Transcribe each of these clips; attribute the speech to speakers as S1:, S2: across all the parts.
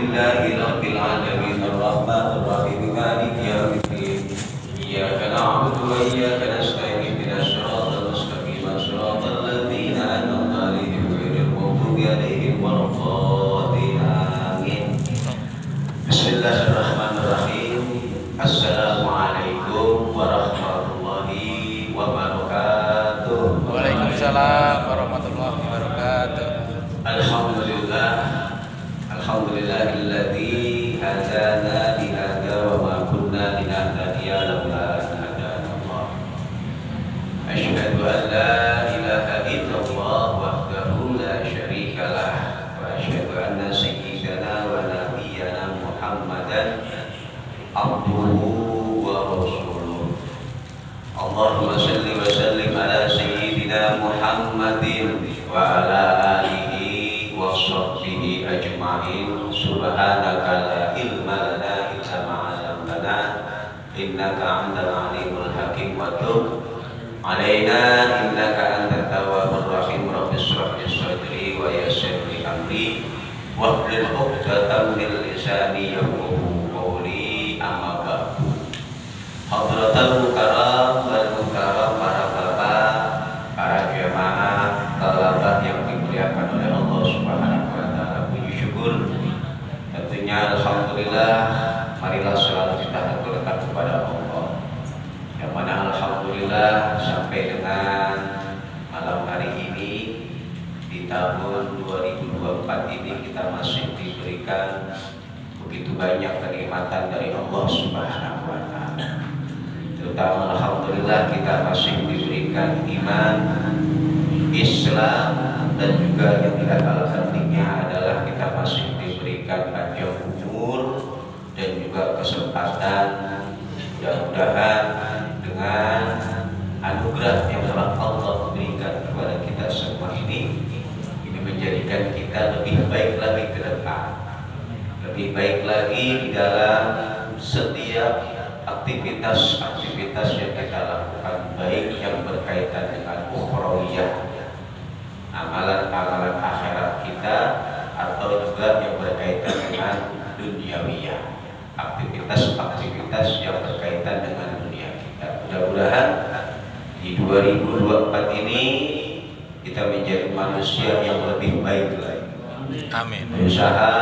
S1: Alhamdulillahi rabbil alamin arrahmanir rahim maliki yaumiddin iyyaka na'budu wa iyyaka nasta'in ihdinas siratal mustaqim siratal ladzina an'amta 'alaihim ghairil maghdubi 'alaihim waladdallin amin. Bismillahirrahmanirrahim. Assalamualaikum warahmatullahi wabarakatuh.
S2: Waalaikumsalam warahmatullahi wabarakatuh.
S1: Alhamdulillahilladzi hadana li hadza wa ma kunna linahtadiya laula an hadana Allah. Asyhadu an la ilaha illallah wahdahu la syarika lah wa asyhadu anna sayyidana wa nabiyyana Muhammadan abduhu wa rasuluh. Allahumma shalli wa sallim ala sayyidina Muhammadin wa ala alihi wa sahbihi ajma'in. Subhanaka la ilma lana illa ma 'allamtana innaka antal alimul hakim wa tub 'alaina innaka antat tawwabur rahim. Rabbi shrah li sadri wa yassir li amri wahlul 'uqdatam min lisani yafqahu qawli. Amma ba'du. Hadratul mukarram wal mukarram, para bapak, para jemaah, talabah yang dimuliakan oleh Allah Subhanahu wa taala. Puji syukur tentunya alhamdulillah, marilah selalu kita haturkan kepada Allah. Yang mana alhamdulillah sampai dengan malam hari ini di tahun 2024 ini kita masih diberikan begitu banyak kenikmatan dari Allah Subhanahu wa taala. Terutama alhamdulillah kita masih diberikan iman, Islam, dan juga yang tidak kalah pentingnya adalah kita masih diberikan panjang umur dan juga kesempatan. Mudah-mudahan dengan anugerah yang telah Allah berikan kepada kita semua ini menjadikan kita lebih baik lagi ke depan, lebih baik lagi di dalam setiap aktivitas-aktivitas yang kita lakukan, baik yang berkaitan dengan ukhrawiyah, amalan-amalan akhirat kita, atau juga yang berkaitan dengan duniawiyah, aktivitas-aktivitas yang berkaitan dengan dunia kita. Mudah-mudahan di 2024 ini kita menjadi manusia yang lebih baik lagi.
S2: Amin.
S1: Berusaha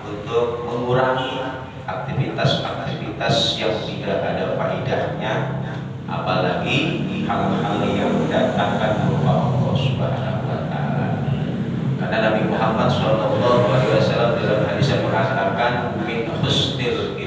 S1: untuk mengurangi aktivitas-aktivitas yang tidak ada faedahnya, apalagi hal-hal yang mendatangkan murka Allah Subhanahu wa taala. Karena Nabi Muhammad SAW dalam hadis yang mengatakan min husnil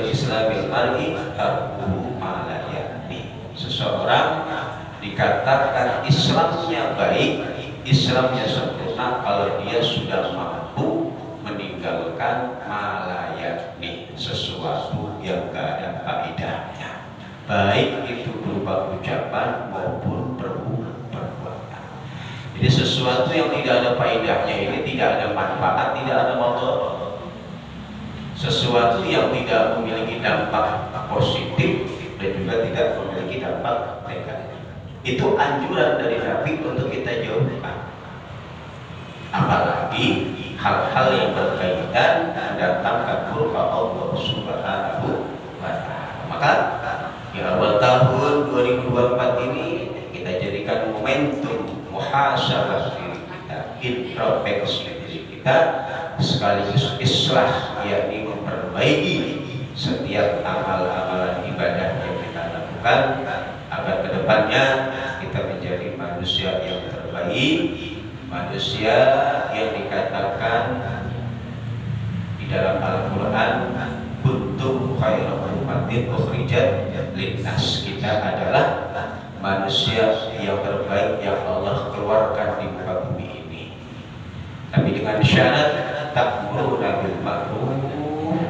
S1: islamil mar'i tarkuhu ma la ya'ni. Seseorang dikatakan Islamnya baik, Islamnya sempurna kalau dia sudah mampu meninggalkan malayakni, sesuatu yang gak ada faedahnya, baik itu berupa ucapan maupun perbuatan. Jadi sesuatu yang tidak ada faedahnya ini tidak ada manfaat, tidak ada mudarat. Sesuatu yang tidak memiliki dampak positif dan juga tidak memiliki dampak negatif, itu anjuran dari Nabi untuk kita jauhkan. Apalagi hal-hal yang berkaitan mendatangkan murka Allah Subhanahu wa taala. Maka di awal tahun 2024 ini kita jadikan momentum muhasabah diri kita, introspeksi diri kita, sekaligus islah, yakni memperbaiki setiap amal-amalan ibadah yang kita lakukan agar kedepannya kita menjadi manusia yang terbaik, manusia yang dikatakan di dalam Al-Quran kuntum khairu ummatin ukhrijat linnas. Kita adalah manusia yang terbaik yang Allah keluarkan di muka bumi ini, tapi dengan syarat ta'muruna bil ma'ruf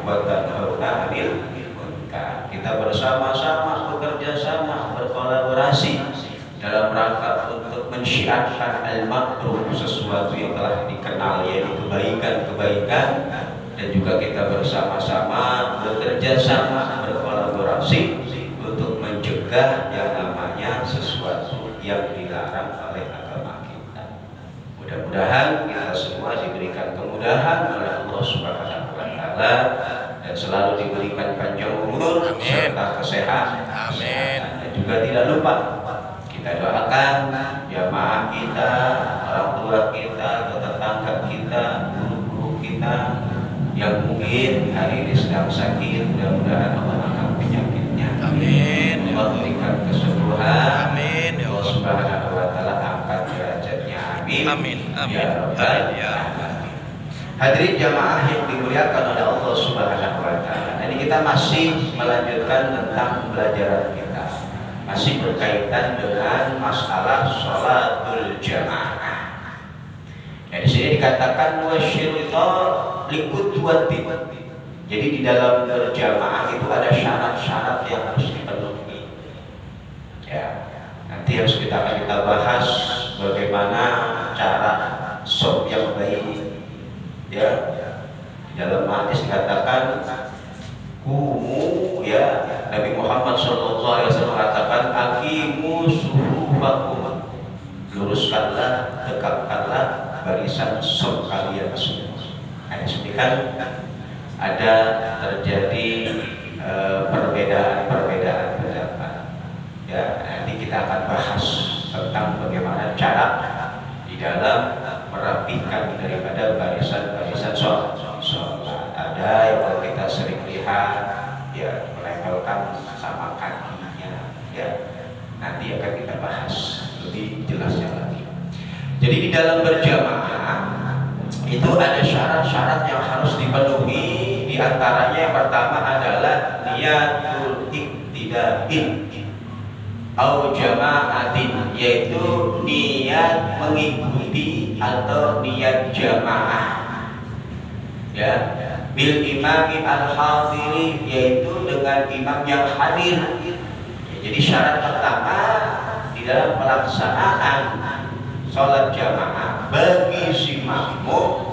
S1: wa tanhauna 'anil munkar. Kita bersama-sama, bekerja sama, berkolaborasi dalam rangka untuk mensyiarkan al-ma'ruf, sesuatu yang telah dikenal, yaitu kebaikan-kebaikan, dan juga kita bersama-sama bekerja sama, berkolaborasi untuk mencegah yang namanya sesuatu yang dilarang oleh agama kita. Mudah-mudahan kita semua semua diberikan kemudahan oleh Allah Subhanahu wa taala dan selalu diberikan panjang umur serta kesehatan.
S2: Amin.
S1: Dan juga tidak lupa kita doakan jamaah kita, orang tua kita, tetangga kita, guru-guru kita yang mungkin hari ini sedang sakit, mudah-mudahan Allah angkat penyakitnya.
S2: Amin.
S1: Allah berikan kesembuhan.
S2: Amin. Ya
S1: Allah
S2: Allah.
S1: Subhanahu wa taala angkat derajatnya. Amin.
S2: Amin. Amin.
S1: Ya Rabbal
S2: Amin. Ya Rabbal.
S1: Hadirin jamaah yang dimuliakan oleh Allah Subhanahu wa taala. Ini kita masih melanjutkan tentang pembelajaran kita. Masih berkaitan dengan masalah sholatul jamaah. Di sini dikatakan wasyirita liqudwatin. Jadi di dalam berjamaah itu ada syarat-syarat yang harus dipenuhi. Ya, nanti harus kita bahas bagaimana cara shop yang baik. Ya, di dalam hadis dikatakan kumu, ya, Nabi Muhammad SAW mengatakan aqimu suhufakum, luruskanlah, tegakkanlah barisan shop kalian semua. Nah, ini kan ada terjadi perbedaan pendapat. Ya, nanti kita akan bahas tentang bagaimana cara di dalam merapikan daripada barisan sholat. Ada yang kalau kita sering lihat, ya, menempelkan sama kakinya, ya. Nanti akan kita bahas lebih jelasnya lagi. Jadi di dalam berjamaah itu ada syarat-syarat yang harus dipenuhi. Di antaranya yang pertama adalah niyatul iktida'in au jama'atin, yaitu niat mengikuti atau niat jamaah, ya, bil imami al-hadiri, yaitu dengan imam yang hadir. Jadi syarat pertama di dalam pelaksanaan sholat jamaah bagi si makmum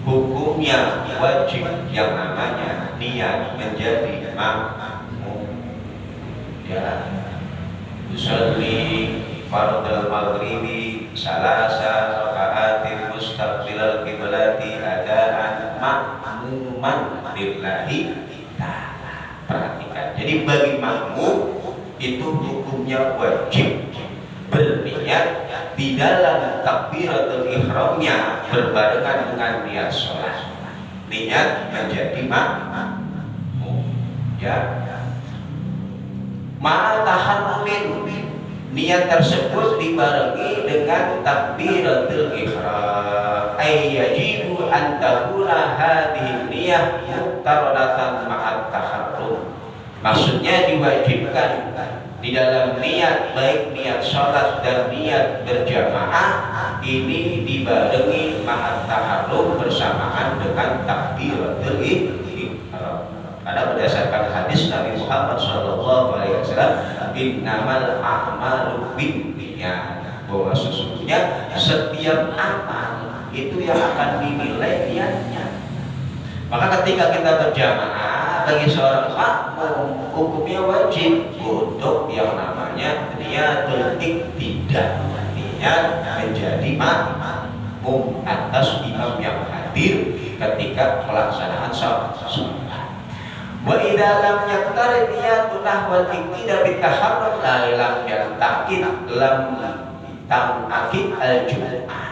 S1: hukumnya wajib yang namanya niat menjadi makmum. Ya, yusalli fardal maghribi salasa raka'atin mustaqbilal qiblati adaan makmuman lillahi ta'ala. Perhatikan. Jadi bagi makmum itu hukumnya wajib berniat di dalam takbiratul ihramnya berbarengan dengan niat sholat, niat menjadi makmum, ya. Ma'atahanumin, niat tersebut dibarengi dengan takbiratul ihram. Ayyajibu an takuna hadhihi niyah muqtaranatan ma'at taharrum. Maksudnya diwajibkan di dalam niat, baik niat sholat dan niat berjamaah ini dibarengi ma'at taharrum, bersamaan dengan takbiratul ihram. Karena berdasarkan hadis Nabi Muhammad SAW, innamal a'malu binniyat, bahwa sesungguhnya setiap amal itu yang akan dinilai niatnya. Maka ketika kita berjamaah, bagi seorang makmum hukumnya wajib untuk yang namanya niatul iktida, niat menjadi makmum atas imam yang hadir ketika pelaksanaan sholat. Wa idza lam yaqtarid niyatu nahwal iktida bitaharrum la lam yantaqid lam tam'akid al-jum'ah.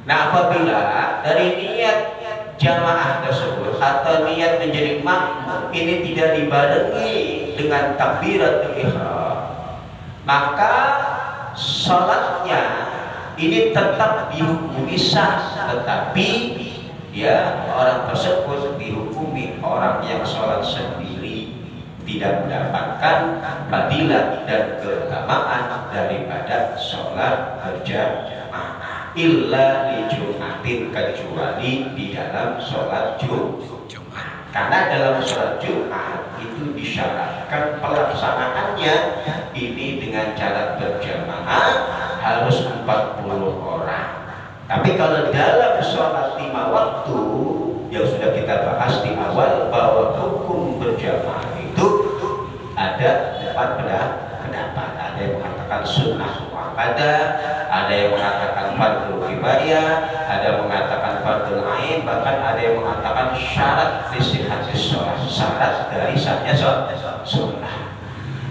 S1: Nah, apabila dari niat jamaah tersebut atau niat menjadi makmum ini tidak dibarengi dengan takbiratul ihram, maka salatnya ini tetap dihukumi sah, tetapi ya orang tersebut dihukumi orang yang sholat sendiri, tidak mendapatkan fadilah dan keutamaan daripada sholat berjamaah. Illa li Jumatin, kecuali di dalam sholat Jumat. Karena dalam sholat Jumat itu disyaratkan pelaksanaannya ini dengan cara berjamaah harus 40 orang. Tapi kalau dalam sholat 5 waktu yang sudah kita bahas di awal, bahwa hukum berjamaah itu ada 4 pendapat. Ada yang mengatakan sunnah muakkadah, ada yang mengatakan fardhu kifayah, ada yang mengatakan fardhu ain, bahkan ada yang mengatakan syarat lisihhatis sholat, syarat dari sahnya sholat.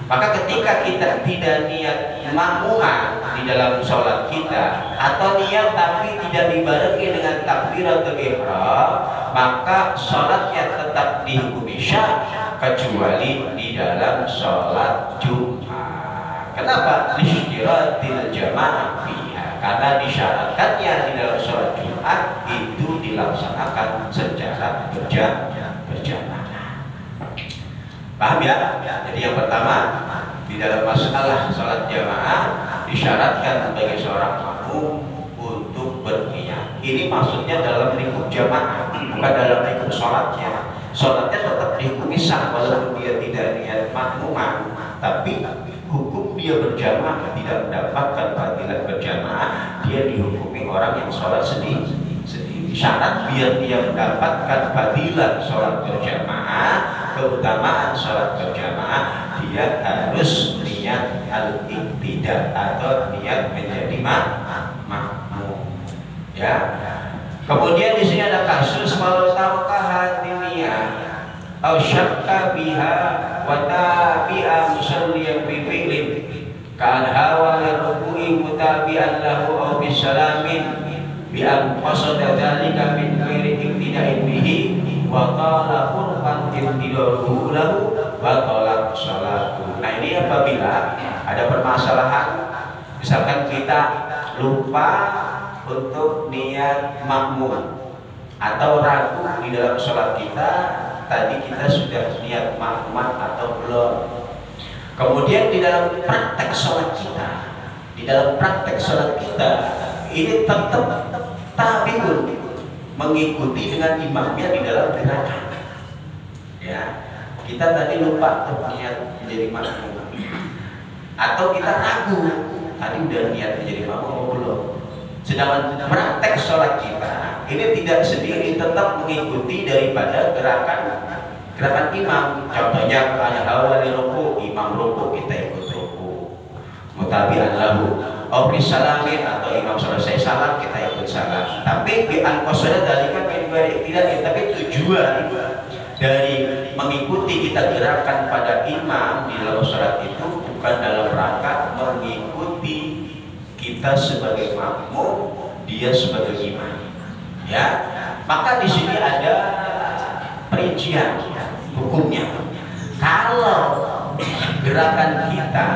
S1: Maka ketika kita tidak niat makmuman di dalam sholat kita, atau niat tapi tidak dibarengi dengan takbiratul ihram, maka sholatnya tetap dihukumi syah kecuali di dalam sholat Jumat. Kenapa? Lishtiratil jamaah fiha, karena disyaratkannya di dalam sholat Jumat itu dilaksanakan secara berjamaah. Paham ya? Jadi yang pertama, di dalam masalah sholat jamaah disyaratkan bagi seorang makmum untuk berniat. Ini maksudnya dalam lingkup jamaah, bukan dalam lingkup sholatnya. Sholatnya tetap dihukumi sah walaupun dia tidak niat makmuman, tapi hukum dia berjamaah tidak mendapatkan fadilah berjamaah, dia dihukumi orang yang sholat sendiri. Syarat biar dia mendapatkan fadilah sholat berjamaah, keutamaan sholat berjamaah, dia harus niat al-iqtidah atau niat menjadi makmum. Ya. Kemudian di sini ada kasus kalau tarakaha diniyah au syakka biha wa tabi'a musalliyan bi fi'lin kan hawa liruku'i mutabi'an lahu au bisalamin bi an qasada dzalika min ghairi iqtida'in bihi wa qala qurban intidaruhu lahu wa qala sholatu. Nah, ini apabila ada permasalahan, misalkan kita lupa untuk niat makmum atau ragu di dalam sholat kita, tadi kita sudah niat makmum atau belum. Kemudian di dalam praktek sholat kita, ini tetap tabiun, mengikuti dengan imamnya di dalam gerakan. Ya, kita tadi lupa untuk niat menjadi makmum, atau kita ragu tadi udah niat menjadi makmum atau belum. Sedangkan praktek sholat kita ini tidak sendiri, tetap mengikuti daripada gerakan imam. Contohnya ada awal ruku, imam ruku kita ikut ruku, mutabi'an lahu, au bisalamin, atau imam selesai salam kita ikut salam. Tapi di angkosnya dari kan tidak, tapi tujuan dari mengikuti kita gerakan pada imam di dalam sholat itu bukan dalam rangka mengikuti kita sebagai makmum, dia sebagai imam. Ya, maka di sini ada perincian hukumnya. Kalau gerakan kita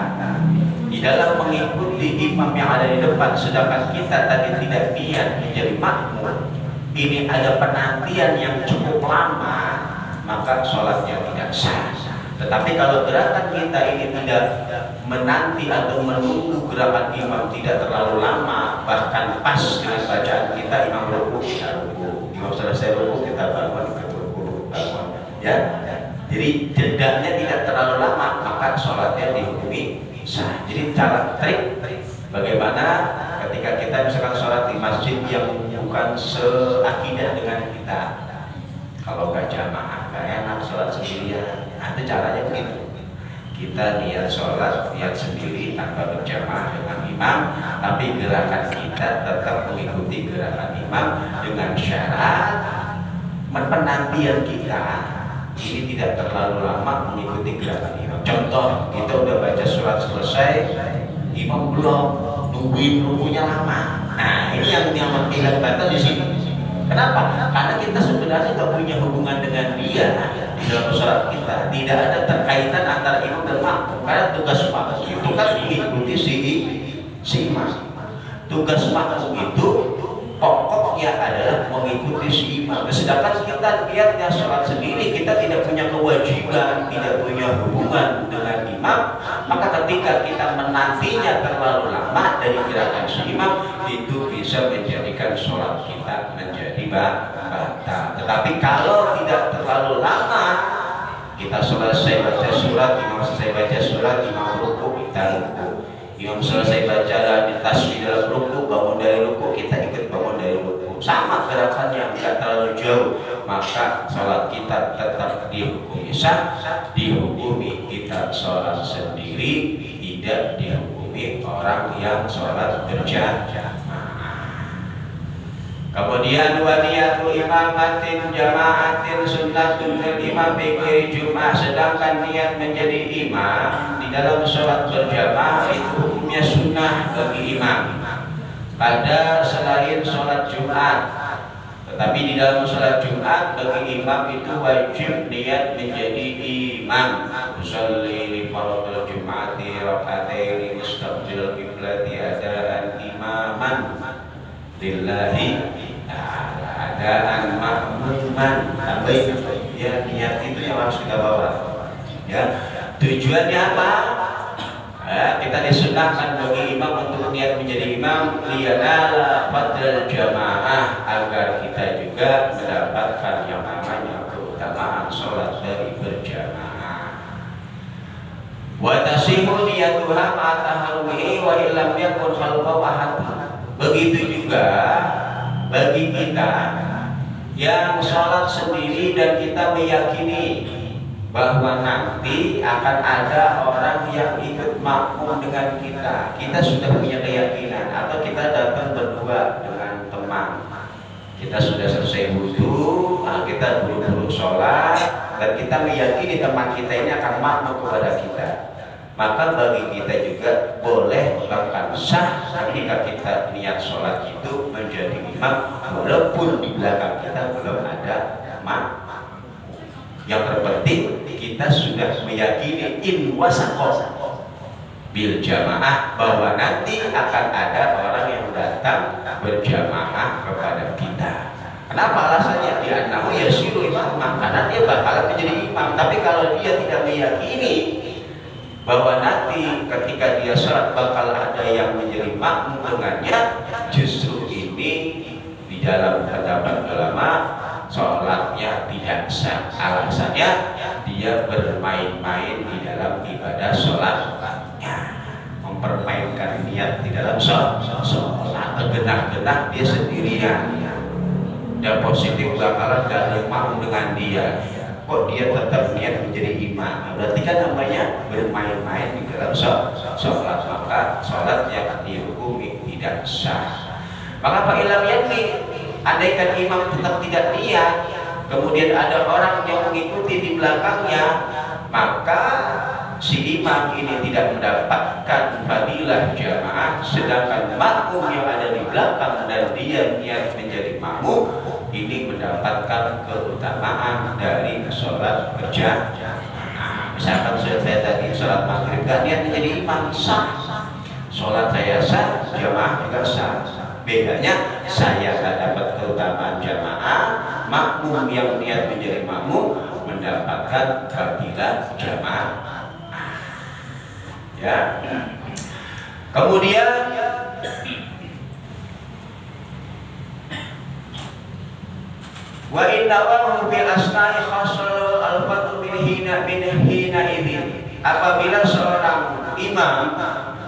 S1: di dalam mengikuti imam yang ada di depan, sedangkan kita tadi tidak niat menjadi makmum, ini ada penantian yang cukup lama, maka sholatnya tidak sah. Tetapi kalau gerakan kita ini tidak menanti atau menunggu gerakan imam tidak terlalu lama, bahkan pas dengan bacaan kita, imam ruku kita ruku, imam selesai ruku kita bangun, ya. Jadi jedanya tidak terlalu lama, maka sholatnya dihukumi sah. Jadi cara trik bagaimana ketika kita misalkan sholat di masjid yang bukan seakidah dengan kita, kalau gak jamaah gak enak sholat sendirian. Ada caranya begitu. Kita niat sholat, niat sendiri tanpa berjamaah dengan imam, tapi gerakan kita tetap mengikuti gerakan imam dengan syarat penantian kita ini tidak terlalu lama mengikuti gerakan imam. Contoh, kita udah baca surat selesai, imam belum, nungguin rukunya lama. Nah, ini yang tidak batal di sini. Kenapa? Karena kita sebenarnya nggak punya hubungan dengan dia di dalam sholat kita. Tidak ada terkaitan antara imam dan makmum. Karena tugas makmum itu kan mengikuti si imam. Tugas makmum itu pokoknya adalah mengikuti si imam. Sedangkan kita niatnya sholat sendiri, kita tidak punya kewajiban, tidak punya hubungan dengan imam. Maka ketika kita menantinya terlalu lama dari gerakan si imam, itu bisa menjadikan sholat kita menjadi batal. Tetapi kalau tidak terlalu lama, kita selesai baca surat, imam selesai baca surat, imam ruku, kita ruku. Imam selesai baca di tasbih dalam ruku, bangun dari ruku, kita ikut bangun dari ruku. Sama gerakan yang tidak terlalu jauh, maka sholat kita tetap dihukumi sah, dihukumi kita sholat sendiri, tidak dihukumi mengikuti orang yang sholat berjamaah. Kemudian waniyatu imamatin jamaatin sunnatun lil imam fi ghairi Jumat, sedangkan niat menjadi imam di dalam sholat berjamaah itu hukumnya sunnah bagi imam pada selain sholat Jumat. Tetapi di dalam sholat Jumat bagi imam itu wajib niat menjadi imam. Usolli li fardhil Jum'ati raka'ataini mustaqbil qiblati adaan imaman lillahi ta'ala, adaan ma'muman. Tambahin ya, niat itu yang harus kita bawa. Ya, tujuannya apa? Kita disunahkan bagi imam untuk niat menjadi imam liyanala fadlal jamaah, agar kita juga mendapatkan yang namanya keutamaan sholat dari berjamaah. Wa tasihu niyatuha ma'ataharumihi wa illam yakun khalqahu ahad. Begitu juga bagi kita yang sholat sendiri dan kita meyakini bahwa nanti akan ada orang yang ikut makmum dengan kita. Kita sudah punya keyakinan, atau kita datang berdua dengan teman. Kita sudah selesai wudhu, kita buru-buru sholat, dan kita meyakini teman kita ini akan makmum kepada kita. Maka bagi kita juga boleh, bahkan sah ketika kita niat sholat itu menjadi imam, walaupun di belakang kita belum ada makmum. Yang terpenting kita sudah meyakini in wasaqo bil jamaah, bahwa nanti akan ada orang yang datang berjamaah kepada kita. Kenapa alasannya? Dia nahu yasiru imam, karena dia bakal menjadi imam. Tapi kalau dia tidak meyakini bahwa nanti ketika dia sholat bakal ada yang menjadi makmum dengannya, justru ini di dalam pendapat ulama sholatnya tidak sah. Alasannya dia bermain-main di dalam ibadah sholatnya, mempermainkan niat di dalam sholat, genah-genah dia sendirian, dan positif bakalan gak ada makmum dengan dia, kok dia tetap niat menjadi imam. Berarti kan namanya bermain-main di dalam sholat, maka sholat yang dihukumi tidak sah. Maka Pak Ilham yakni, andaikan imam tetap tidak niat, kemudian ada orang yang mengikuti di belakangnya, maka si imam ini tidak mendapatkan fadilah jamaah, sedangkan makmum yang ada di belakang dan dia niat menjadi makmum ini mendapatkan keutamaan dari sholat berjamaah. Misalkan saya tadi sholat maghrib gak niat menjadi imam, sah. Sholat saya sah, jamaah juga sah. Bedanya saya gak dapat keutamaan jamaah, makmum yang niat menjadi makmum mendapatkan fadilah jamaah. Ya. Kemudian wa inna wa bil asna'i khasal al-fatu bil hina idin. Apabila seorang imam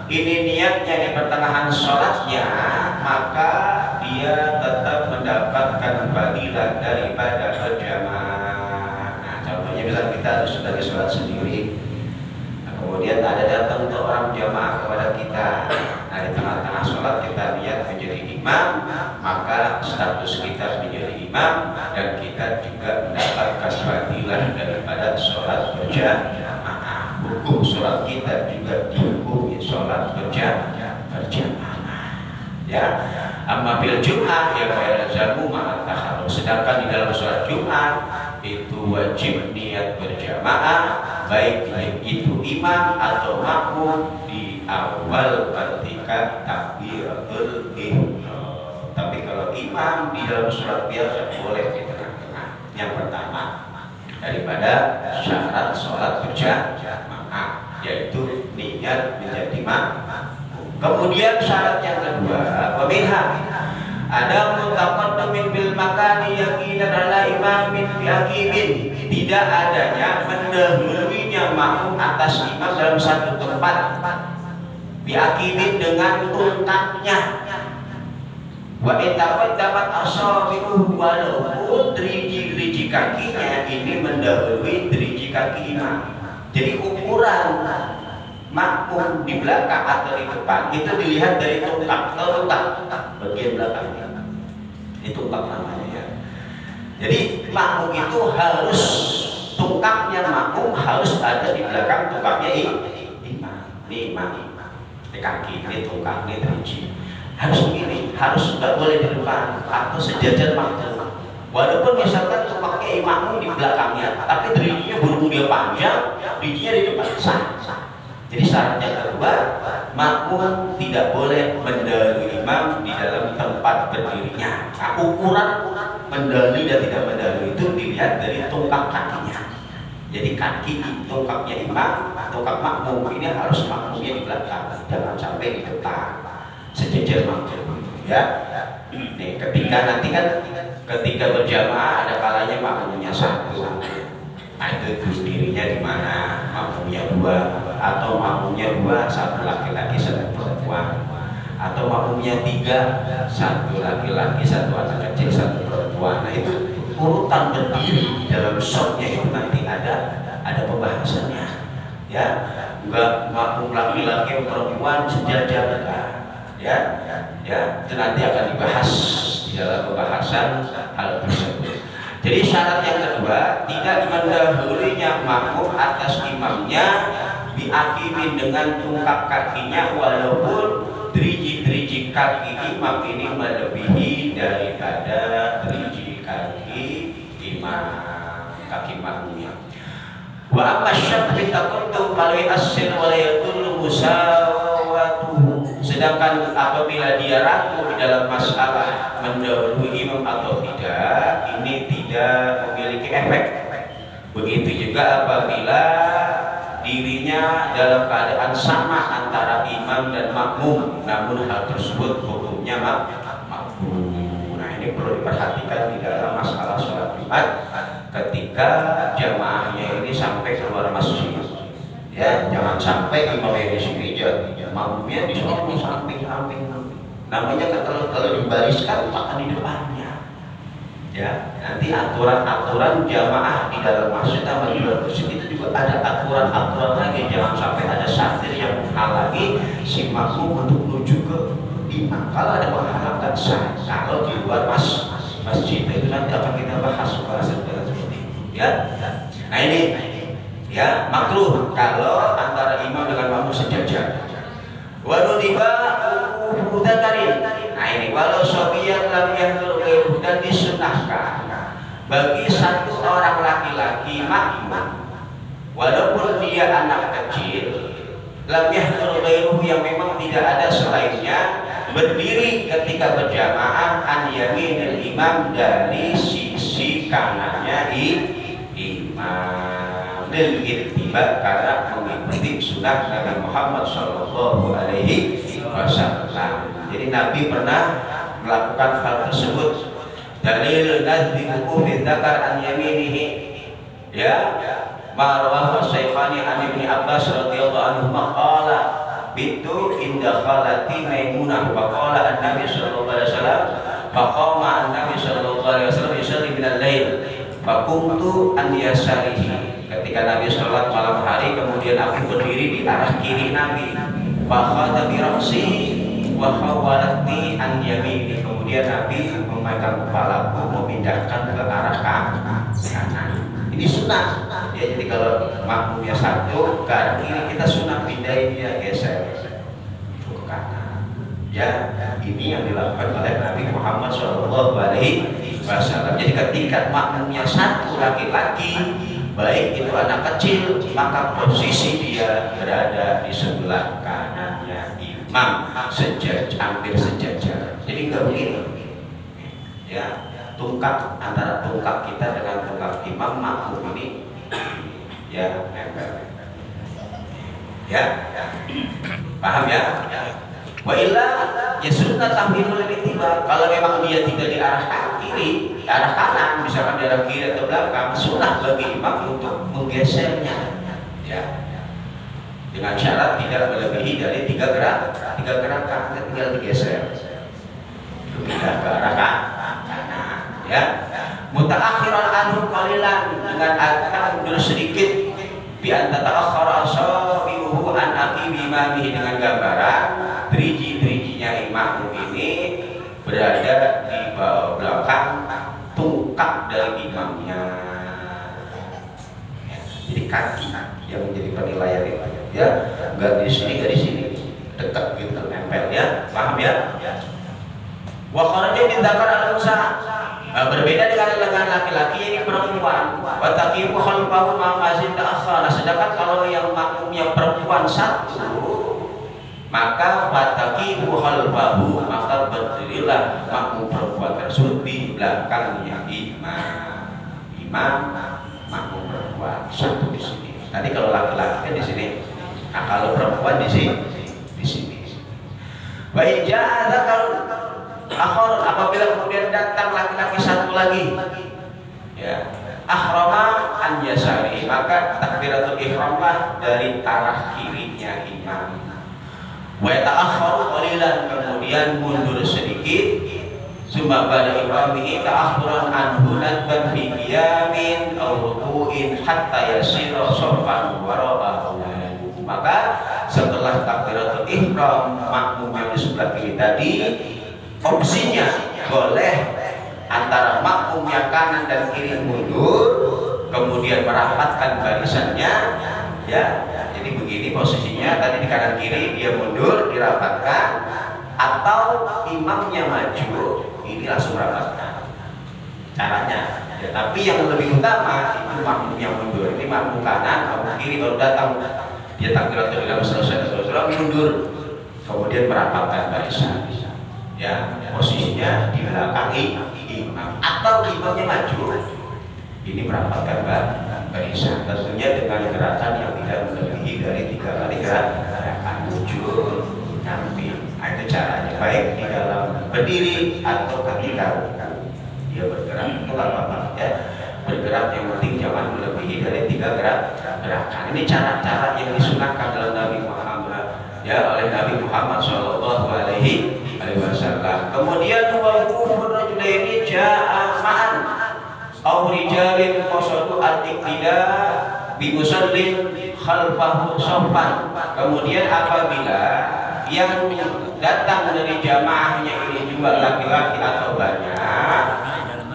S1: ini niatnya di pertengahan sholatnya, maka dia tetap mendapatkan fadilah daripada berjamaah. Nah, contohnya misalnya kita sudah di sholat sendiri, nah, kemudian ada datang untuk orang jamaah kepada kita. Nah, di tengah-tengah sholat kita niat menjadi imam, maka status kita menjadi imam dan kita juga mendapatkan fadilah daripada sholat berjamaah. Hukum sholat kita juga dihukumi sholat berjamaah. Ya, amma bil Jum'ah ya bayar jamu ma'at takharruf. Sedangkan di dalam sholat Jumat itu wajib niat berjamaah, baik itu imam atau makmum di awal ketika takbiratul ihram. Tapi kalau imam di dalam sholat biasa boleh di tengah-tengah. Yang pertama daripada syarat sholat berjamaah, yaitu niat menjadi makmum. Kemudian syarat yang kedua, waminha ada mutaqaddamin bil makani yaqinan ala imamin bi aqibin, tidak adanya mendahuluinya makmum atas imam dalam satu tempat, bi aqibin dengan tuntaknya. Wa itaqaddamat asabi'uhu, walaupun driji kakinya ini mendahului driji kaki imam. Jadi ukuran makmum di belakang atau di depan itu dilihat dari tungkak, bagian belakangnya. Itu tungkak namanya ya. Jadi makmum itu harus tungkaknya makmum harus ada di belakang tungkaknya imam. Ini imam, ini kaki, ini tungkak, ini driji. Harus begini, harus nggak boleh di depan atau sejajar makmum. Walaupun misalkan tungkaknya imam di belakangnya, tapi drijinya berhubung dia panjang, drijinya di depan sah. Jadi syaratnya kedua, makmum tidak boleh mendahului imam di dalam tempat berdirinya. Nah, ukuran mendahului dan tidak mendahului itu dilihat dari tungkak kakinya. Jadi kaki tungkaknya imam, tungkak makmum ini harus makmumnya di belakang, jangan sampai di depan, sejajar makmum. Ya, nih ketika nanti kan ketika berjamaah ada kalanya makmumnya satu, nah itu dirinya di mana, makmumnya dua, atau makmumnya dua, satu laki-laki satu perempuan, atau makmumnya tiga, satu laki-laki satu anak kecil satu perempuan. Nah itu urutan berdiri di dalam shotnya itu nanti ada pembahasannya, ya, enggak makmum laki-laki perempuan sejajar, ya, itu nanti akan dibahas di dalam pembahasan hal tersebut. Jadi syarat yang kedua, tidak mendahulunya makmum atas imamnya diakimin dengan tungkak kakinya walaupun driji-driji kaki imam ini melebihi daripada driji kaki imam, kaki makmumnya. Wa amma syabbi taqaddum falai as-sin wa la yadullu musawatuhu. Sedangkan apabila dia ragu di dalam masalah mendahului imam atau tidak, ini tidak memiliki efek. Begitu juga apabila dirinya dalam keadaan sama antara imam dan makmum, namun hal tersebut hukumnya makmum. Nah ini perlu diperhatikan di dalam masalah sholat Jumat ketika jamaahnya ini sampai keluar masjid. Ya, jangan sampai imamnya di sini, makmumnya di samping. Namanya kan kalau dibariskan maka di depannya. Ya, nanti aturan-aturan jamaah di dalam masjid sama di luar masjid itu juga ada aturan-aturan lagi. Jangan sampai ada satir yang menghalangi si makmum untuk menuju ke imam. Kalau ada penghalang sah. Kalau di luar masjid itu nanti akan kita bahas pembahasan seperti itu. Ya, nah ini ya makruh kalau antara imam dengan makmum sejajar. Wanudiba udakarin. Nah ini walau sobiyan lam yahdur ghairuhu, dan disunahkan bagi satu orang laki-laki makmum walaupun dia anak kecil, lam yahdur ghairuhu yang memang tidak ada selainnya, berdiri ketika berjamaah an yaminil imam, dari sisi kanannya imam, lil ittiba, karena mengikuti sunnah Nabi Muhammad Shallallahu Alaihi Wasallam. Jadi Nabi pernah melakukan hal tersebut. Dalil nazbi hukum dzakar an yaminihi, ya, ma rawahu Syaikani an Ibnu Abbas radhiyallahu anhu qala bitu inda khalati Maimunah wa qala an-nabi sallallahu alaihi wasallam fa qama an-nabi sallallahu alaihi wasallam yusalli min al-lail fa kuntu an yasarihi. Ketika Nabi sholat malam hari, kemudian aku berdiri di arah kiri Nabi. Fakhadha bi ra'si wa hawalatni an yamini. Kemudian Nabi memegang kepalaku, memindahkan ke arah kanan. Ini sunnah. Ya, jadi kalau makmumnya satu ke arah kiri, kita sunnah pindahin dia, geser ke kanan. Ya, ini yang dilakukan oleh Nabi Muhammad SAW. Jadi ketika makmumnya satu laki-laki, baik itu anak kecil, maka posisi dia berada di sebelah kanannya imam, hampir sejajar. Jadi nggak begitu. Ya, tungkak antara tungkak kita dengan tungkak imam makmum ini, ya, ya, paham ya? Wa illa ya sunnah tahmilul ittiba. Kalau memang dia tidak di arah kiri, di arah kanan, misalkan di arah kiri atau belakang, sunnah bagi imam untuk menggesernya, ya, dengan syarat tidak melebihi dari 3 gerakan, tinggal digeser, pindah ke arah kanan, ya. Mutaakhiran anhu qalilan, dengan akan mundur sedikit, bi anta ta'akhkhara asabi'u qauluhu an aqimi imamihi dengan gambaran driji-drijinya imam ini berada di belakang tungkak dari imamnya. Jadi kaki yang menjadi penilaian itu ya, enggak di sini, enggak di sini, dekat gitu, nempel ya, paham ya? Wa kharaja min dzakar al-unsa, berbeda dengan laki-laki ini perempuan. Wa taqimu khalfahu ma mazid ta'akhkhara, sedangkan kalau yang makmumnya perempuan satu, maka fataqimu khalfahu, maka berdirilah makmum perempuan tersebut di belakangnya imam makmum perempuan satu di sini. Tadi kalau laki-laki kan di sini, nah kalau perempuan di sini, di sini. Baik, ada kalau akhir apabila kemudian datang laki-laki satu lagi, ya, ahrama an yasari, maka takbiratul ihramlah dari arah kirinya imam. Wa ta'akhkharu qalilan, kemudian mundur sedikit. Summa ba'da imamihi ta'akhkhuran anhu nadban fi qiyamin aw ruku'in hatta yasira shaffan wara'ahu. Maka setelah takbiratul ihram, makmum yang di sebelah kiri tadi opsinya boleh antara makmum yang kanan dan kiri mundur, kemudian merapatkan barisannya, ya. Jadi begini posisinya, tadi di kanan kiri dia mundur, dirapatkan, atau imamnya maju, ini langsung rapatkan caranya ya. Tapi yang lebih utama itu makmum yang mundur. Ini makmum kanan, makmum kiri baru datang, dia takbiratul ihram selesai mundur, kemudian merapatkan barisan ya, posisinya di belakang imam, atau imamnya maju, ini merapatkan barisan, tentunya dengan gerakan yang tidak melebihi dari 3 kali gerakan wujud nyamping. Nah, itu caranya, baik di dalam berdiri atau ketika dia bergerak, itu apa ya, bergerak yang penting jangan melebihi dari 3 gerakan. Ini cara-cara yang disunahkan dalam Nabi Muhammad ya, oleh Nabi Muhammad Shallallahu Alaihi Wasallam. Kemudian waqufur rajulaini ja'a ma'an aw rijalin qasadu al-iqtida bi musallin khalfahu shaffan. Kemudian apabila yang datang dari jamaahnya ini juga laki-laki atau banyak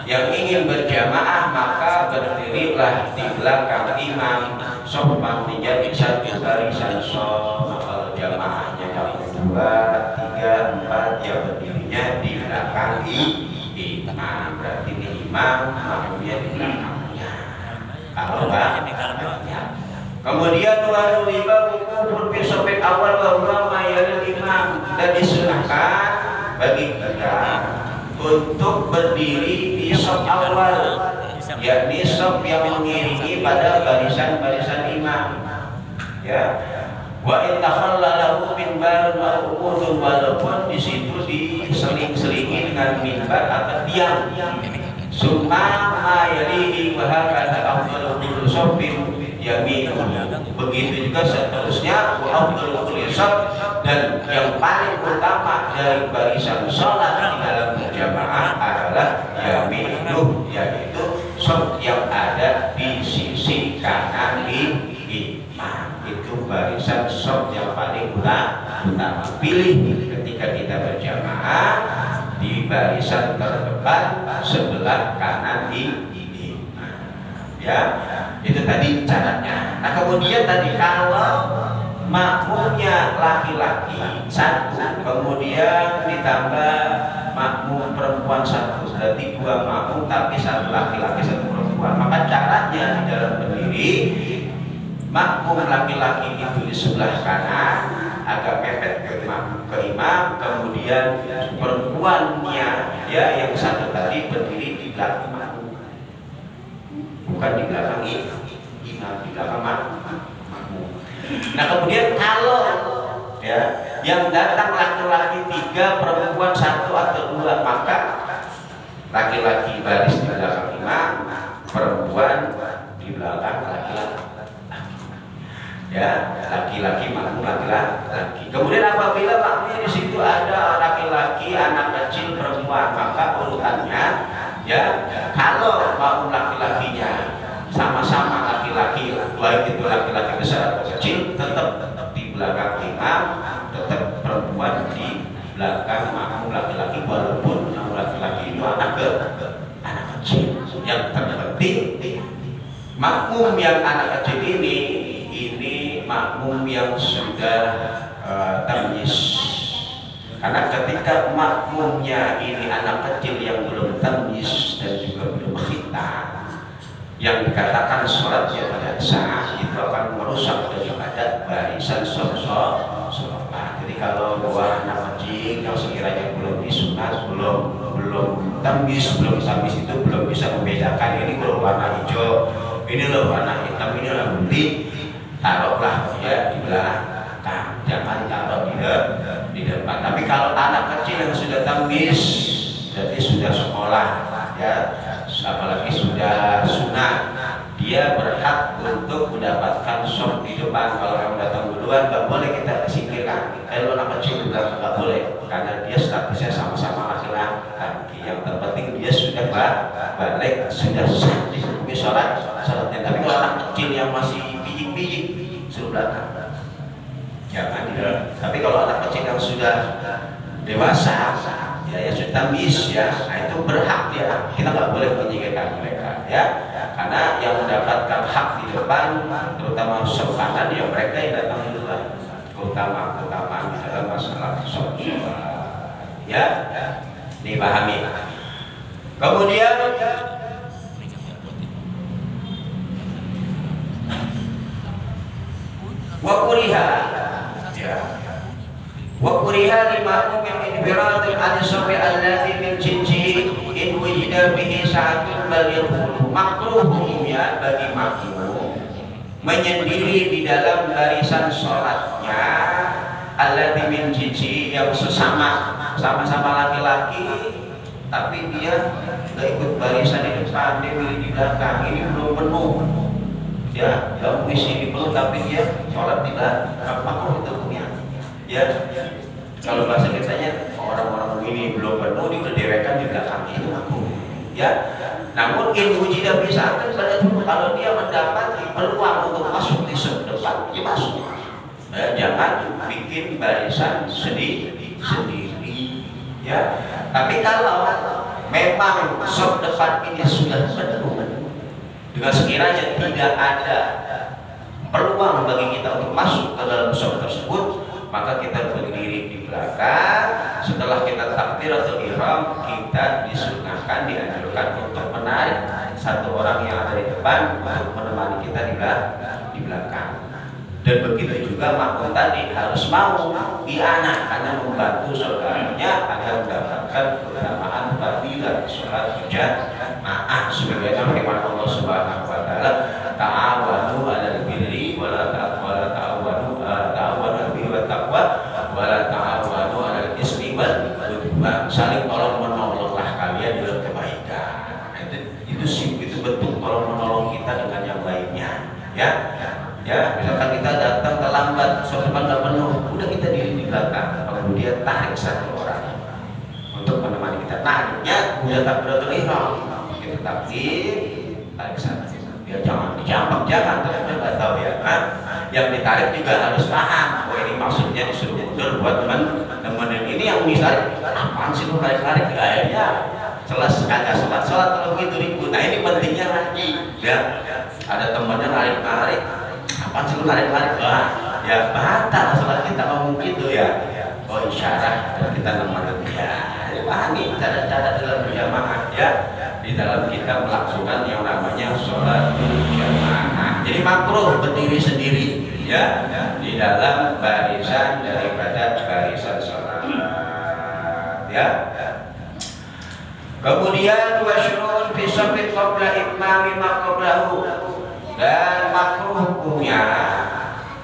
S1: yang ingin berjamaah, maka berdirilah di belakang imam shaffan, menjadi satu barisan shaf. Kalau jamaahnya yang 2, 3, 4 yang berdirinya di belakang imam, berarti ini imam, makmumnya di belakangnya. Kalau ya. Kemudian waru riba wukufun fi shafil awal wa huwa mayalil imam, dan disunahkan bagi kita untuk berdiri di shaf awal, yakni shaf yang mengiringi pada barisan-barisan imam ya. Wa in takhallalahu minbarun aw umudun, walaupun di situ diseling-selingi dengan mimbar atau tiang. Summa ma yalihi wa hakadha afdalu kulli shaffin yaminu. Begitu juga seterusnya, wa afdalu kulli shaff, dan yang paling utama dari barisan salat di dalam berjamaah adalah yaminu, yaitu shaff yang ada di sisi kanan imam. Itu barisan shaf yang paling utama. Pilih ketika kita berjamaah di barisan terdepan sebelah kanan imam ya. Itu tadi caranya. Nah, kemudian tadi kalau makmumnya laki-laki satu, kemudian ditambah makmum perempuan satu, berarti 2 makmum tapi 1 laki-laki 1 perempuan, maka caranya di dalam berdiri, makmum laki-laki itu di sebelah kanan agak mepet ke imam, kemudian perempuannya ya yang satu tadi berdiri di belakang makmum, bukan di belakang imam, di belakang makmum. Nah, kemudian kalau ya yang datang laki-laki 3, perempuan 1 atau 2, maka laki-laki baris di belakang imam, perempuan di belakang laki-laki ya, laki-laki makmum laki-laki. Kemudian apabila makmumnya di situ ada laki-laki, anak kecil, perempuan, maka urutannya ya, kalau makmum laki-lakinya sama-sama laki-laki, baik itu laki-laki besar atau kecil, tetap belakang imam, tetap perempuan di belakang makmum laki-laki, walaupun yang laki-laki itu anak kecil. Yang terpenting makmum yang anak kecil ini makmum yang sudah tamyiz. Karena ketika makmumnya ini anak kecil yang belum tamyiz dan juga belum khitan, yang dikatakan sholatnya tidak sah, itu akan merusak daripada barisan sholat. Jadi kalau dua anak kecil yang sekiranya belum disunat, belum tamyiz itu belum bisa membedakan ini kalau warna hijau, ini loh warna hitam, ini loh putih, taruhlah ya di belakang, jangan taruh di depan. Tapi kalau anak kecil yang sudah tamyiz, berarti sudah sekolah ya, apalagi sudah sunat, dia berhak untuk mendapatkan shop di depan. Kalau yang datang duluan nggak boleh kita singkirkan. Kalau anak kecil di belakang nggak boleh, karena dia statusnya sama-sama laki-laki. Yang terpenting dia sudah balik, sudah sah dihukumi sholatnya. Tapi kalau anak kecil yang masih bijik-bijik suruh belakang, jangan dia. Tapi kalau anak kecil yang sudah dewasa, ya sudah tamyiz ya, nah itu berhak ya, kita nggak boleh menyingkirkan mereka ya, karena yang mendapatkan hak di depan, terutama shop kanan ya mereka yang datang duluan, terutama di dalam masalah shop ya, dipahami. Kemudian wakuriha ya, wakuriha limakmum yang infiradun an-shafi alladhi min jinji in wujida bihi sa'atun bal yadkhulu. Makruh hukumnya bagi makmum menyendiri di dalam barisan sholatnya alladhi min jinji, yang sama-sama laki-laki, tapi dia nggak ikut barisan di depan, dia milih di belakang. Ini belum penuh ya, nggak isi di penuh, tapi dia sholat di belakang, makruh itu hukumnya ya. Kalau bahasa kitanya orang-orang ini belum penuh, dia udah dewekan di belakang, itu makruh ya. Namun in wujida bisa kalau dia mendapati peluang untuk masuk di depan, dia masuk. Jangan bikin barisan sendiri ya. Tapi kalau memang shop depan ini sudah penuh, dengan sekiranya tidak ada peluang bagi kita untuk masuk ke dalam shop tersebut, maka kita berdiri di belakang. Setelah kita takbiratul ihram, kita disunahkan, dianjurkan untuk menarik satu orang yang ada di depan untuk menemani kita di belakang. Dan begitu juga makmum tadi harus mau ialah karena membantu saudaranya agar mendapatkan keutamaan fadilah sholat berjamaah, sebagaimana firman Allah Subhanahu wa taala, ta'awanu 'alal birri wa la ta'awanu 'alal birri wat taqwa wa la ta'awanu 'alal ismi wal 'udwan. Saling tolong menolonglah kalian dalam kebaikan. Itu bentuk tolong menolong kita dengan yang lainnya ya. Misalkan kita datang terlambat, sholat depan nggak penuh, udah kita diri di belakang, kemudian tarik satu orang untuk menemani kita. Tariknya udah takbiratul ihram, kita tarik satu, biar jangan dijambak, terus nggak tahu ya kan. Yang ditarik juga harus paham, oh ini maksudnya disuruh mundur buat teman-teman ini yang misalnya apaan sih lu tarik akhirnya kagak sholat kalau begitu ribut. Nah ini pentingnya lagi ya, ada temannya narik apa sih lu narik ya batal sholat kita ngomong gitu ya. Oh isyarat dan kita nemenin ya, pahami cara-cara dalam berjamaah ya, di dalam kita melakukan yang namanya sholat berjamaah. Jadi makruh berdiri sendiri ya di dalam barisan daripada barisan sholat ya. Kemudian wasyurun fi shafi qabla imami ma qablahu, dan makruh hukumnya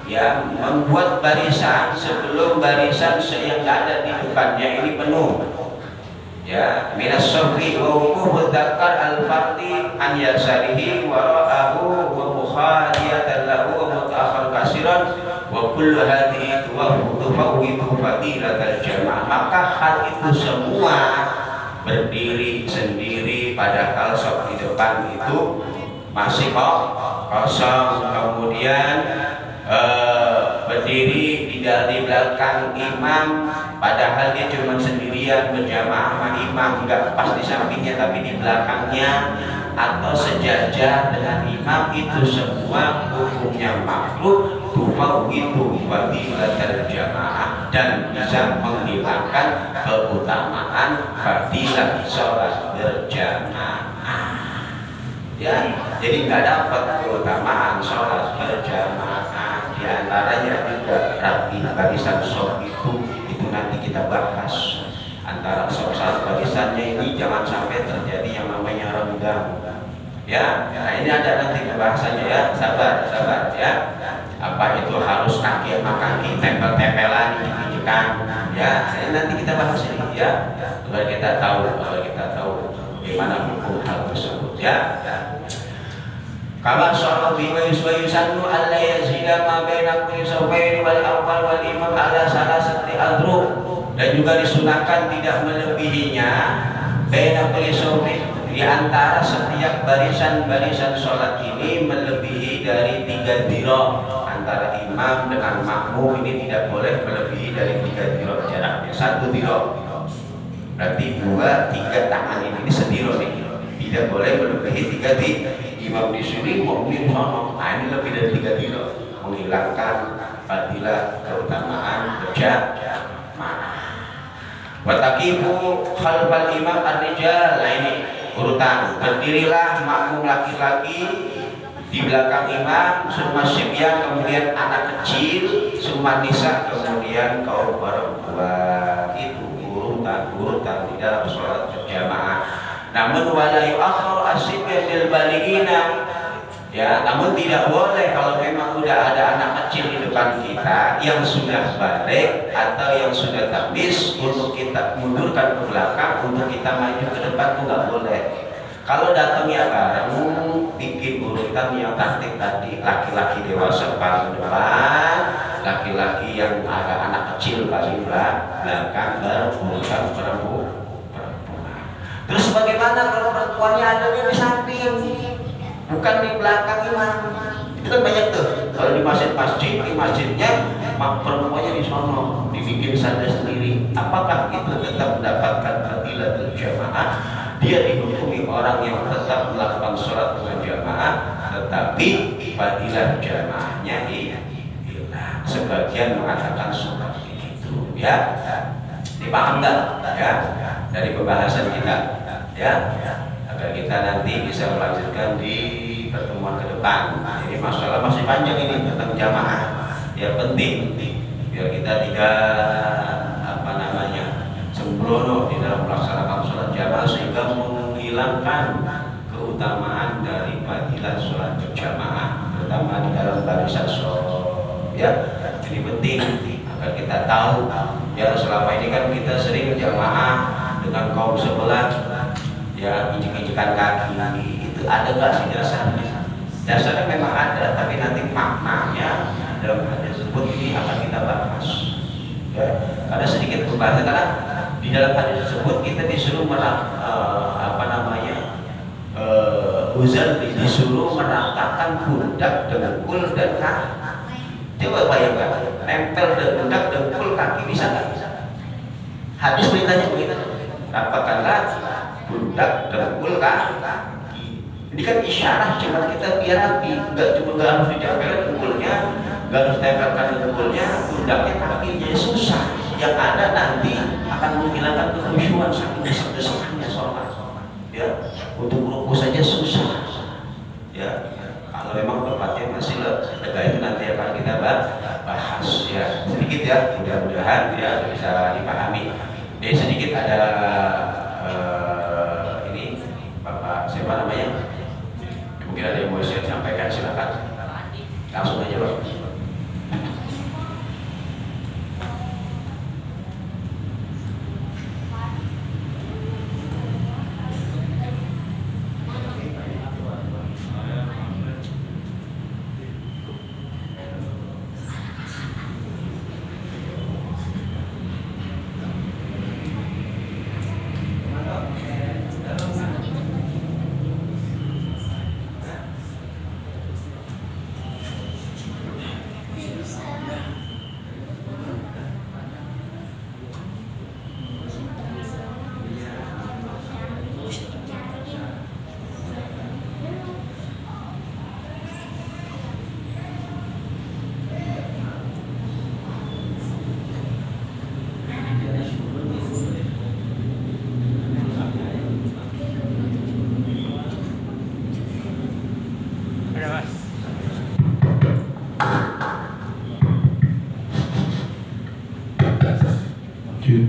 S1: ya membuat barisan sebelum barisan yang ada di depannya ini penuh ya. Minas shafi wa wuqufu dzakar al-fardi an yasarihi wa ra'ahu wa mukhadiyatan lahu wa mutaakhir kasiran wa kullu hadhihi tufawwidu fadilatal jamaah. Maka hal itu semua berdiri sendiri padahal shop di depan itu masih kosong, kemudian berdiri di belakang imam, padahal dia cuma sendirian berjamaah sama imam, enggak pas di sampingnya tapi di belakangnya, atau sejajar dengan imam, itu semua hukumnya makruh, tufawitu fadilatul jamaah, dan bisa menghilangkan keutamaan fadilah sholat berjamaah. Ya, jadi nggak dapat keutamaan sholat berjamaah. Di antaranya juga rapi barisan sholat itu nanti kita bahas. Antara sholat barisannya ini jangan sampai terjadi yang namanya renggang. Ya, nah ini ada nanti pembahasannya ya. Sabar ya. Apa itu harus kaki sama kaki tempel-tempelan, injek-injekan? Ya, ini nanti kita bahas ini ya. Agar kita tahu bagaimana hukum hal tersebut ya. Kama sahabi wa yusannu alla yazida ma baina kulli sawbaini wal awwal wal imam ala salasati adru, dan juga disunahkan tidak melebihinya baina kulli sawbaini, di antara setiap barisan-barisan sholat ini melebihi dari 3 diro. Antara imam dengan makmum ini tidak boleh melebihi dari 3 diro jaraknya. 1 diro berarti 2, 3 tangan ini sediro nih, tidak boleh melebihi 3 di imam di sini, makmum di sana. Nah ini lebih dari 3 diro, menghilangkan fadilah keutamaan berjamaah. Wataqifu khalfal imam ar-rijal. Nah ini urutan, berdirilah makmum laki-laki di belakang imam, summa sibyan, kemudian anak kecil, summa nisa, kemudian kaum perempuan. Itu urutan di dalam sholat berjamaah. Namun wala yu'akhkhar as-sibyan lil balighina, ya, namun tidak boleh kalau memang udah ada anak kecil di depan kita yang sudah balik atau yang sudah tabis, untuk kita mundurkan ke belakang, untuk kita maju ke depan, itu nggak boleh. Kalau datangnya bareng, bikin urutan yang taktik tadi, laki-laki dewasa paling depan, laki-laki yang ada anak kecil paling belakang, urutan perempuan. Terus bagaimana kalau perempuannya ada di samping, bukan di belakang imam? Itu kan banyak tuh. Kalau di masjid, di masjidnya perempuannya di sono, dibikin saja sendiri. Apakah itu tetap mendapatkan fadilatul jamaah? Dia dihukumi orang yang tetap melakukan sholat berjamaah, tetapi fadilah jamaahnya hilang. Sebagian mengatakan seperti itu, ya. Dipaham nggak? Ya, dari pembahasan kita, ya, agar kita nanti bisa melanjutkan di pertemuan ke depan. Ini masalah masih panjang ini tentang jamaah, ya, penting biar kita tidak sembrono di dalam melaksanakan sholat jamaah, sehingga menghilangkan keutamaan dari fadilah sholat berjamaah, terutama di dalam barisan sholat, ya. Ini penting agar kita tahu, ya, selama ini kan kita sering jamaah dengan kaum sebelah, ya, injek-injekan kaki. Itu ada nggak sih dasarnya? Dasarnya memang ada, tapi nanti maknanya dalam hadis tersebut ini akan kita bahas, ya. Ada sedikit pembahasan, karena di dalam hadis tersebut kita disuruh disuruh meratakan pundak, dengkul, dan kaki. Coba bayangkan, nempel pundak, dengkul, kaki, bisa nggak? Hadis beritanya begitu. Rapatkanlah pundak, dengkul, kaki. Ini kan isyarat, cuma kita biar rapi, nggak harus ditempel dengkulnya, nggak harus tempelkan dengkulnya, pundaknya, kakinya, susah. Yang ada nanti akan menghilangkan kekhusyuan, saking desek-desekannya sholat, ya. Untuk ruku saja susah, ya. Kalau memang tempatnya masih lega, itu nanti akan kita bahas, ya. Sedikit, ya, mudah-mudahan ya bisa dipahami. Jadi sedikit ada ini Bapak siapa namanya? Mungkin ada yang mau saya sampaikan, silakan. Langsung aja, Pak.
S3: Ya, terima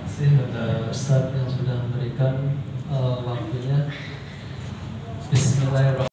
S3: kasih kepada Ustadz yang sudah memberikan waktunya. Bismillahirrahmanirrahim.